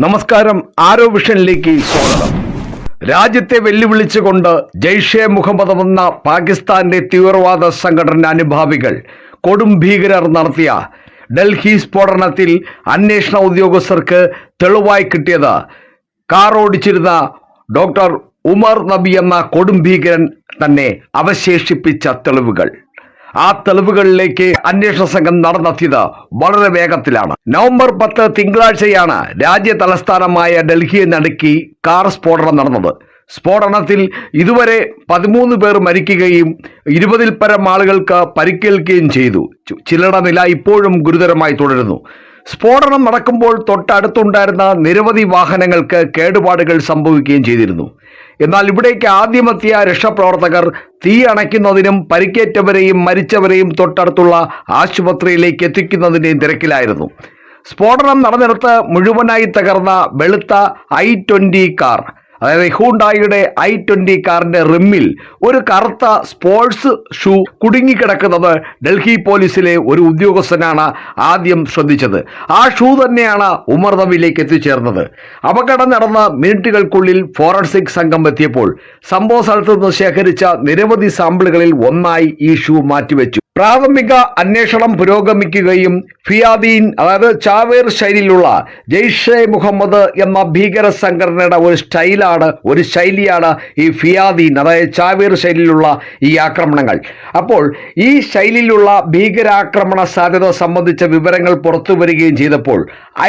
നമസ്കാരം. ആരോ വിഷനിലേക്ക് സ്വാഗതം. രാജ്യത്തെ വെല്ലുവിളിച്ചുകൊണ്ട് ജയ്ഷെ മുഹമ്മദ് എന്ന പാകിസ്ഥാന്റെ തീവ്രവാദ സംഘടന അനുഭാവികൾ കൊടും ഭീകരർ നടത്തിയ ഡൽഹി സ്ഫോടനത്തിൽ അന്വേഷണ ഉദ്യോഗസ്ഥർക്ക് തെളിവായി കിട്ടിയത് കാർ ഓടിച്ചിരുന്ന ഡോക്ടർ ഉമർ നബി എന്ന കൊടും ഭീകരൻ തന്നെ അവശേഷിപ്പിച്ച തെളിവുകൾ. ആ തെളിവുകളിലേക്ക് അന്വേഷണ സംഘം നടന്നെത്തിയത് വളരെ വേഗത്തിലാണ്. നവംബർ 10 തിങ്കളാഴ്ചയാണ് രാജ്യ തലസ്ഥാനമായ ഡൽഹിയെ നടുക്കി കാർ സ്ഫോടനം നടന്നത്. സ്ഫോടനത്തിൽ ഇതുവരെ 13 പേർ മരിക്കുകയും 20-ൽ പരം ആളുകൾക്ക് പരിക്കേൽക്കുകയും ചെയ്തു. ചിലരുടെ നില ഇപ്പോഴും ഗുരുതരമായി തുടരുന്നു. സ്ഫോടനം നടക്കുമ്പോൾ തൊട്ടടുത്തുണ്ടായിരുന്ന നിരവധി വാഹനങ്ങൾക്ക് കേടുപാടുകൾ സംഭവിക്കുകയും ചെയ്തിരുന്നു. എന്നാൽ ഇവിടേക്ക് ആദ്യമെത്തിയ രക്ഷാപ്രവർത്തകർ തീ അണയ്ക്കുന്നതിനും പരിക്കേറ്റവരെയും മരിച്ചവരെയും തൊട്ടടുത്തുള്ള ആശുപത്രിയിലേക്ക് എത്തിക്കുന്നതിൻ്റെയും തിരക്കിലായിരുന്നു. സ്ഫോടനം നടന്നിടത്ത് മുഴുവനായി തകർന്ന വെളുത്ത i20 കാർ, അതായത് ഹ്യുണ്ടായിയുടെ i20 കാറിന്റെ റിമ്മിൽ ഒരു കറുത്ത സ്പോർട്സ് ഷൂ കുടുങ്ങിക്കിടക്കുന്നത് ഡൽഹി പോലീസിലെ ഒരു ഉദ്യോഗസ്ഥനാണ് ആദ്യം ശ്രദ്ധിച്ചത്. ആ ഷൂ തന്നെയാണ് ഉമർ നബിയിലേക്ക് എത്തിച്ചേർന്നത്. അപകടം നടന്ന മിനിറ്റുകൾക്കുള്ളിൽ ഫോറൻസിക് സംഘം എത്തിയപ്പോൾ സംഭവ സ്ഥലത്ത് നിന്ന് ശേഖരിച്ച നിരവധി സാമ്പിളുകളിൽ ഒന്നായി ഈ ഷൂ മാറ്റിവെച്ചു. പ്രാഥമിക അന്വേഷണം പുരോഗമിക്കുകയും ഫിയാദീൻ, അതായത് ചാവേർ ശൈലിയിലുള്ള ജയ്ഷെ മുഹമ്മദ് എന്ന ഭീകര സംഘടനയുടെ ഒരു ശൈലിയാണ് ഈ ഫിയാദീൻ, അതായത് ചാവേർ ശൈലിയിലുള്ള ഈ ആക്രമണങ്ങൾ. അപ്പോൾ ഈ ശൈലിയിലുള്ള ഭീകരാക്രമണ സാധ്യത സംബന്ധിച്ച വിവരങ്ങൾ പുറത്തു വരികയും ചെയ്തപ്പോൾ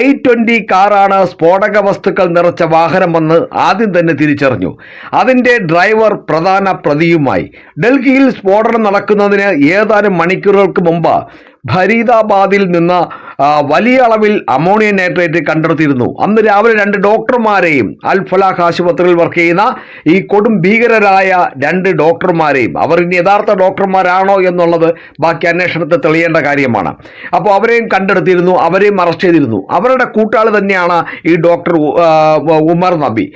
i20 കാറാണ് സ്ഫോടക വസ്തുക്കൾ നിറച്ച വാഹനമെന്ന് ആദ്യം തന്നെ തിരിച്ചറിഞ്ഞു. അതിൻ്റെ ഡ്രൈവർ പ്രധാന പ്രതിയുമായി. ഡൽഹിയിൽ സ്ഫോടനം നടക്കുന്നതിന് ഏതാനും മണിക്കൂറുകൾക്ക് മുമ്പ് ഫരീദാബാദിൽ നിന്ന് വലിയ അളവിൽ അമോണിയം നൈട്രേറ്റ് കണ്ടെടുത്തിരുന്നു. അന്ന് രാവിലെ 2 ഡോക്ടർമാരെയും അൽ ഫലാഹ് ആശുപത്രിയിൽ വർക്ക് ചെയ്യുന്ന ഈ കൊടും ഭീകരരായ 2 ഡോക്ടർമാരെയും, അവർ ഇനി യഥാർത്ഥ ഡോക്ടർമാരാണോ എന്നുള്ളത് ബാക്കി അന്വേഷണത്തിൽ തെളിയേണ്ട കാര്യമാണ്. അപ്പോൾ അവരെയും കണ്ടെടുത്തിരുന്നു, അവരെയും അറസ്റ്റ് ചെയ്തിരുന്നു. അവരുടെ കൂട്ടാളി തന്നെയാണ് ഈ ഡോക്ടർ ഉമർ നബി.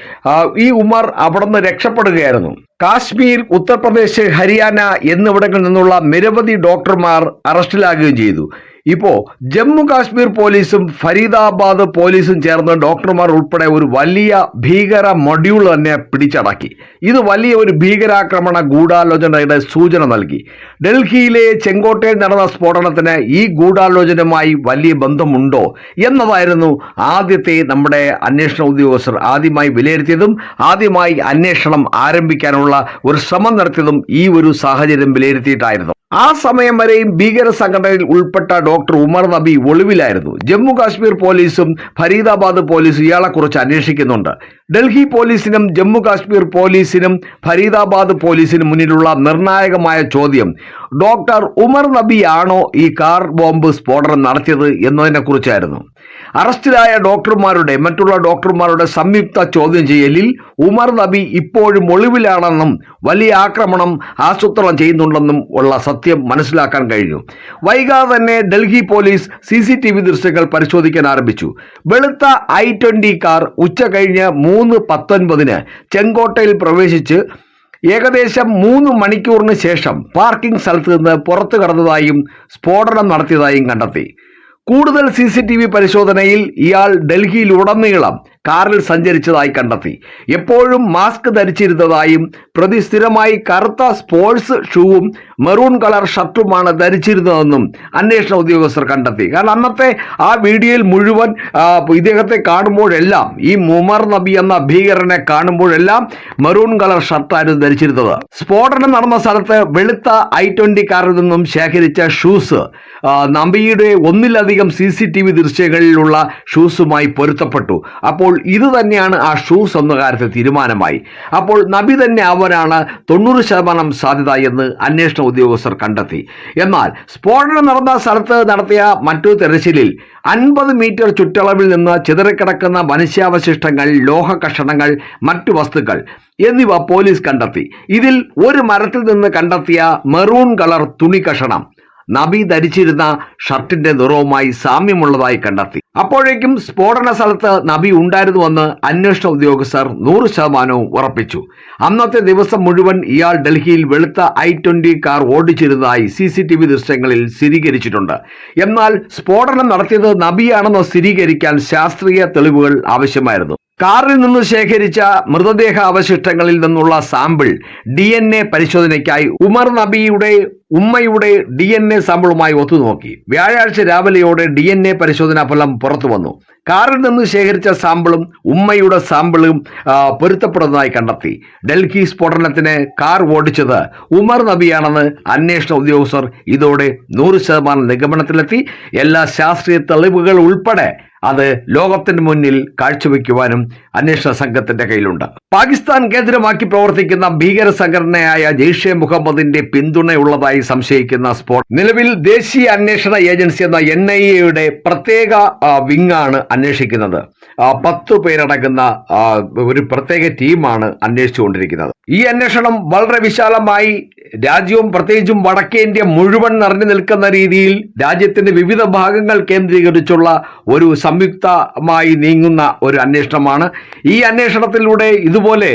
ഈ ഉമർ അവിടെ നിന്ന് രക്ഷപ്പെടുകയായിരുന്നു. കാശ്മീർ, ഉത്തർപ്രദേശ്, ഹരിയാന എന്നിവിടങ്ങളിൽ നിന്നുള്ള നിരവധി ഡോക്ടർമാർ അറസ്റ്റിലാകുകയും ചെയ്തു. ഇപ്പോൾ ജമ്മു കാശ്മീർ പോലീസും ഫരീദാബാദ് പോലീസും ചേർന്ന് ഡോക്ടർമാർ ഉൾപ്പെടെ ഒരു വലിയ ഭീകര മൊഡ്യൂൾ തന്നെ പിടിച്ചടക്കി. ഇത് വലിയ ഒരു ഭീകരാക്രമണ ഗൂഢാലോചനയുടെ സൂചന നൽകി. ഡൽഹിയിലെ ചെങ്കോട്ടയിൽ നടന്ന സ്ഫോടനത്തിന് ഈ ഗൂഢാലോചനയുമായി വലിയ ബന്ധമുണ്ടോ എന്നതായിരുന്നു ആദ്യത്തെ നമ്മുടെ അന്വേഷണ ഉദ്യോഗസ്ഥർ ആദ്യമായി വിലയിരുത്തിയതും ആദ്യമായി അന്വേഷണം ആരംഭിക്കാനുള്ള ഒരു ശ്രമം നടത്തിയതും ഈ ഒരു സാഹചര്യം വിലയിരുത്തിയിട്ടായിരുന്നു. ആ സമയം വരെയും ഭീകര സംഘടനയിൽ ഉൾപ്പെട്ട ഡോക്ടർ ഉമർ നബി ഒളിവിലായിരുന്നു. ജമ്മു കാശ്മീർ പോലീസും ഫരീദാബാദ് പോലീസും ഇയാളെക്കുറിച്ച് അന്വേഷിക്കുന്നുണ്ട്. ഡൽഹി പോലീസിനും ജമ്മു കാശ്മീർ പോലീസിനും ഫരീദാബാദ് പോലീസിനും മുന്നിലുള്ള നിർണായകമായ ചോദ്യം ഡോക്ടർ ഉമർ നബി ആണോ ഈ കാർ ബോംബ് സ്ഫോടനം നടത്തിയത് എന്നതിനെക്കുറിച്ചായിരുന്നു. അറസ്റ്റിലായ മറ്റുള്ള ഡോക്ടർമാരുടെ സംയുക്ത ചോദ്യം ചെയ്യലിൽ ഉമർ നബി ഇപ്പോഴും ഒളിവിലാണെന്നും വലിയ ആക്രമണം ആസൂത്രണം ചെയ്യുന്നുണ്ടെന്നും ഉള്ള സത്യം മനസ്സിലാക്കാൻ കഴിഞ്ഞു. വൈകാതെ തന്നെ ഡൽഹി പോലീസ് CCTV ദൃശ്യങ്ങൾ പരിശോധിക്കാൻ ആരംഭിച്ചു. വെളുത്ത i20 കാർ ഉച്ച കഴിഞ്ഞ് 3:19 ചെങ്കോട്ടയിൽ പ്രവേശിച്ച് ഏകദേശം 3 മണിക്കൂറിന് ശേഷം പാർക്കിംഗ് സ്ഥലത്ത് നിന്ന് പുറത്തു കടന്നതായും സ്ഫോടനം നടത്തിയതായും കണ്ടെത്തി. കൂടുതൽ CCTV പരിശോധനയിൽ ഇയാൾ ഡൽഹിയിലുടനീളം കാറിൽ സഞ്ചരിച്ചതായി കണ്ടെത്തി. എപ്പോഴും മാസ്ക് ധരിച്ചിരുന്നതായും പ്രതി സ്ഥിരമായി കറുത്ത സ്പോർട്സ് ഷൂവും മെറൂൺ കളർ ഷർട്ടുമാണ് ധരിച്ചിരുന്നതെന്നും അന്വേഷണ ഉദ്യോഗസ്ഥർ കണ്ടെത്തി. കാരണം അന്നത്തെ ആ വീഡിയോയിൽ മുഴുവൻ ഇദ്ദേഹത്തെ കാണുമ്പോഴെല്ലാം, ഈ ഉമർ നബി എന്ന ഭീകരനെ കാണുമ്പോഴെല്ലാം മെറൂൺ കളർ ഷർട്ടായിരുന്നു ധരിച്ചിരുന്നത്. സ്ഫോടനം നടന്ന സ്ഥലത്ത് വെളുത്ത i20 കാറിൽ നിന്നും ശേഖരിച്ച ഷൂസ് നബിയുടെ ഒന്നിലധികം CCTV ദൃശ്യങ്ങളിലുള്ള ഷൂസുമായി പൊരുത്തപ്പെട്ടു. അപ്പോൾ ഇത് തന്നെയാണ് ആ ഷൂസ് എന്ന കാര്യത്തിൽ തീരുമാനമായി. അപ്പോൾ നബി തന്നെ അവനാണ് 90% സാധ്യത എന്ന് അന്വേഷണ ഉദ്യോഗസ്ഥർ കണ്ടെത്തി. എന്നാൽ സ്ഫോടനം നടന്ന സ്ഥലത്ത് നടത്തിയ മറ്റൊരു തെരച്ചിലിൽ 50 മീറ്റർ ചുറ്റളവിൽ നിന്ന് ചിതറിക്കിടക്കുന്ന മനുഷ്യാവശിഷ്ടങ്ങൾ, ലോഹ കഷണങ്ങൾ, മറ്റു വസ്തുക്കൾ എന്നിവ പോലീസ് കണ്ടെത്തി. ഇതിൽ ഒരു മരത്തിൽ നിന്ന് കണ്ടെത്തിയ മെറൂൺ കളർ തുണി കഷണം നബി ധരിച്ചിരുന്ന ഷർട്ടിന്റെ നിറവുമായി സാമ്യമുള്ളതായി കണ്ടെത്തി. അപ്പോഴേക്കും സ്ഫോടന സ്ഥലത്ത് നബി ഉണ്ടായിരുന്നുവെന്ന് അന്വേഷണ ഉദ്യോഗസ്ഥർ 100% ഉറപ്പിച്ചു. അന്നത്തെ ദിവസം മുഴുവൻ ഇയാൾ ഡൽഹിയിൽ വെളുത്ത i20 കാർ ഓടിച്ചിരുന്നതായി CCTV ദൃശ്യങ്ങളിൽ സ്ഥിരീകരിച്ചിട്ടുണ്ട്. എന്നാൽ സ്ഫോടനം നടത്തിയത് നബിയാണെന്ന് സ്ഥിരീകരിക്കാൻ ശാസ്ത്രീയ തെളിവുകൾ ആവശ്യമായിരുന്നു. കാറിൽ നിന്ന് ശേഖരിച്ച മൃതദേഹ അവശിഷ്ടങ്ങളിൽ നിന്നുള്ള സാമ്പിൾ DNA പരിശോധനയ്ക്കായി ഉമർ നബിയുടെ ഉമ്മയുടെ DNA സാമ്പിളുമായി ഒത്തുനോക്കി. വ്യാഴാഴ്ച രാവിലെയോടെ DNA പരിശോധനാ ഫലം പുറത്തു വന്നു. കാറിൽ നിന്ന് ശേഖരിച്ച സാമ്പിളും ഉമ്മയുടെ സാമ്പിളും പൊരുത്തപ്പെടുന്നതായി കണ്ടെത്തി. ഡൽഹി സ്ഫോടനത്തിന് കാർ ഓടിച്ചത് ഉമർ നബിയാണെന്ന് അന്വേഷണ ഉദ്യോഗസ്ഥർ ഇതോടെ 100% നിഗമനത്തിലെത്തി. എല്ലാ ശാസ്ത്രീയ തെളിവുകൾ ഉൾപ്പെടെ അത് ലോകത്തിന് മുന്നിൽ കാഴ്ചവെക്കുവാനും അന്വേഷണ സംഘത്തിന്റെ കയ്യിലുണ്ട്. പാകിസ്ഥാൻ കേന്ദ്രമാക്കി പ്രവർത്തിക്കുന്ന ഭീകര സംഘടനയായ ജെയ്ഷെ മുഹമ്മദിന്റെ പിന്തുണയുള്ളതായി സംശയിക്കുന്ന നിലവിൽ ദേശീയ അന്വേഷണ ഏജൻസി എന്ന NIA പ്രത്യേക വിങ്ങാണ് അന്വേഷിക്കുന്നത്. 10 പേരടങ്ങുന്ന ഒരു പ്രത്യേക ടീമാണ് അന്വേഷിച്ചുകൊണ്ടിരിക്കുന്നത്. ഈ അന്വേഷണം വളരെ വിശാലമായി രാജ്യവും പ്രത്യേകിച്ചും വടക്കേ ഇന്ത്യ മുഴുവൻ നിറഞ്ഞു നിൽക്കുന്ന രീതിയിൽ രാജ്യത്തിന്റെ വിവിധ ഭാഗങ്ങൾ കേന്ദ്രീകരിച്ചുള്ള ഒരു സംയുക്തമായി നീങ്ങുന്ന ഒരു അന്വേഷണമാണ്. ഈ അന്വേഷണത്തിലൂടെ ഇതുപോലെ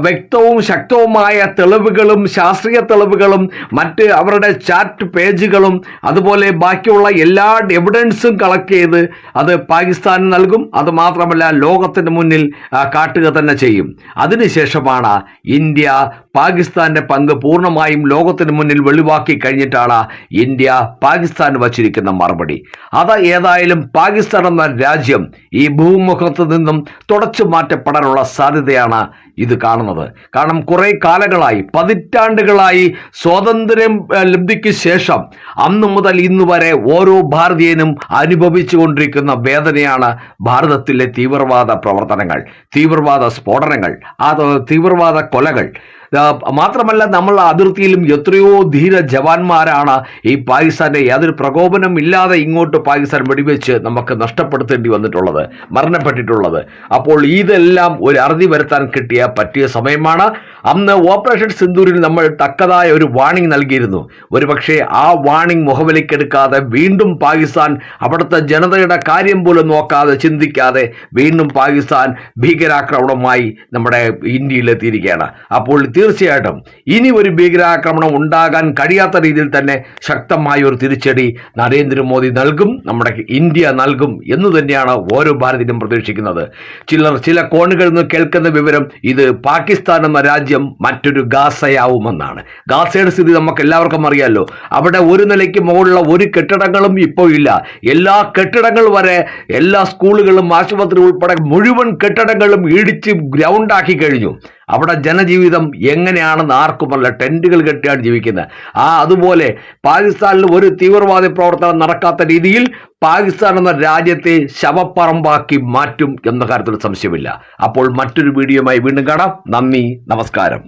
വ്യക്തവും ശക്തവുമായ തെളിവുകളും ശാസ്ത്രീയ തെളിവുകളും മറ്റ് അവരുടെ ചാറ്റ് പേജുകളും അതുപോലെ ബാക്കിയുള്ള എല്ലാ എവിഡൻസും കളക്ട് ചെയ്ത് അത് പാകിസ്ഥാന് നൽകും. അത് മാത്രമല്ല ലോകത്തിന് മുന്നിൽ കാട്ടുക തന്നെ ചെയ്യും. അതിനുശേഷമാണ് ഇന്ത്യ പാകിസ്ഥാന്റെ പങ്ക് പൂർണ്ണമായും ലോകത്തിന് മുന്നിൽ വെളിവാക്കി കഴിഞ്ഞിട്ടാണ് ഇന്ത്യ പാകിസ്ഥാന് വച്ചിരിക്കുന്ന മറുപടി. അത് ഏതായാലും പാകിസ്ഥാൻ എന്ന രാജ്യം ഈ ഭൂമുഖത്ത് നിന്നും തുടച്ചു മാറ്റപ്പെടാനുള്ള സാധ്യതയാണ് ഇത് കാണുന്നത്. കാരണം കുറെ കാലങ്ങളായി, പതിറ്റാണ്ടുകളായി സ്വാതന്ത്ര്യം ലബ്ധിക്ക് ശേഷം അന്നു മുതൽ ഇന്നു വരെ ഓരോ ഭാരതീയനും അനുഭവിച്ചു കൊണ്ടിരിക്കുന്ന വേദനയാണ് ഭാരതത്തിലെ തീവ്രവാദ പ്രവർത്തനങ്ങൾ, തീവ്രവാദ സ്ഫോടനങ്ങൾ, തീവ്രവാദ കൊലകൾ. മാത്രമല്ല നമ്മൾ അതിർത്തിയിലും എത്രയോ ധീര ജവാന്മാരാണ് ഈ പാകിസ്ഥാന്റെ യാതൊരു പ്രകോപനം ഇല്ലാതെ ഇങ്ങോട്ട് പാകിസ്ഥാൻ വെടിവെച്ച് നമുക്ക് നഷ്ടപ്പെടുത്തേണ്ടി വന്നിട്ടുള്ളത്, മരണപ്പെട്ടിട്ടുള്ളത്. അപ്പോൾ ഇതെല്ലാം ഒരു അറുതി വരുത്താൻ പറ്റിയ സമയമാണ്. അന്ന് ഓപ്പറേഷൻ സിന്ദൂരിൽ നമ്മൾ തക്കതായ ഒരു വാണിംഗ് നൽകിയിരുന്നു. ഒരുപക്ഷെ ആ വാണിംഗ് മുഖവിലക്കെടുക്കാതെ വീണ്ടും പാകിസ്ഥാൻ അവിടുത്തെ ജനതയുടെ കാര്യം പോലും നോക്കാതെ ചിന്തിക്കാതെ വീണ്ടും പാകിസ്ഥാൻ ഭീകരാക്രമണവുമായി നമ്മുടെ ഇന്ത്യയിലെത്തിയിരിക്കുകയാണ്. അപ്പോൾ തീർച്ചയായിട്ടും ഇനി ഒരു ഭീകരാക്രമണം ഉണ്ടാകാൻ കഴിയാത്ത രീതിയിൽ തന്നെ ശക്തമായ ഒരു തിരിച്ചടി നരേന്ദ്രമോദി നൽകും, നമ്മുടെ ഇന്ത്യ നൽകും എന്ന് തന്നെയാണ് ഓരോ ഭാരതീയനും പ്രതീക്ഷിക്കുന്നത്. ചില കോണുകളിൽ നിന്ന് കേൾക്കുന്ന വിവരം ഇത് പാകിസ്ഥാൻ എന്ന രാജ്യം മറ്റൊരു ഗാസയാവുമെന്നാണ്. ഗാസയുടെ സ്ഥിതി നമുക്ക് എല്ലാവർക്കും അറിയാമല്ലോ. അവിടെ ഒരു നിലയ്ക്ക് മുകളിലുള്ള ഒരു കെട്ടിടങ്ങളും ഇപ്പോൾ ഇല്ല. എല്ലാ കെട്ടിടങ്ങൾ വരെ, എല്ലാ സ്കൂളുകളും ആശുപത്രി ഉൾപ്പെടെ മുഴുവൻ കെട്ടിടങ്ങളും ഇടിച്ച് ഗ്രൗണ്ടാക്കി കഴിഞ്ഞു. അവിടെ ജനജീവിതം എങ്ങനെയാണെന്ന് ആർക്കുമല്ല, ടെന്റുകൾ കെട്ടിയാണ് ജീവിക്കുന്നത്. അതുപോലെ പാകിസ്ഥാനിൽ ഒരു തീവ്രവാദി പ്രവർത്തനം നടക്കാത്ത രീതിയിൽ പാകിസ്ഥാൻ എന്ന രാജ്യത്തെ ശവപ്പറമ്പാക്കി മാറ്റും എന്ന കാര്യത്തിൽ സംശയമില്ല. അപ്പോൾ മറ്റൊരു വീഡിയോയുമായി വീണ്ടും കാണാം. നന്ദി, നമസ്കാരം.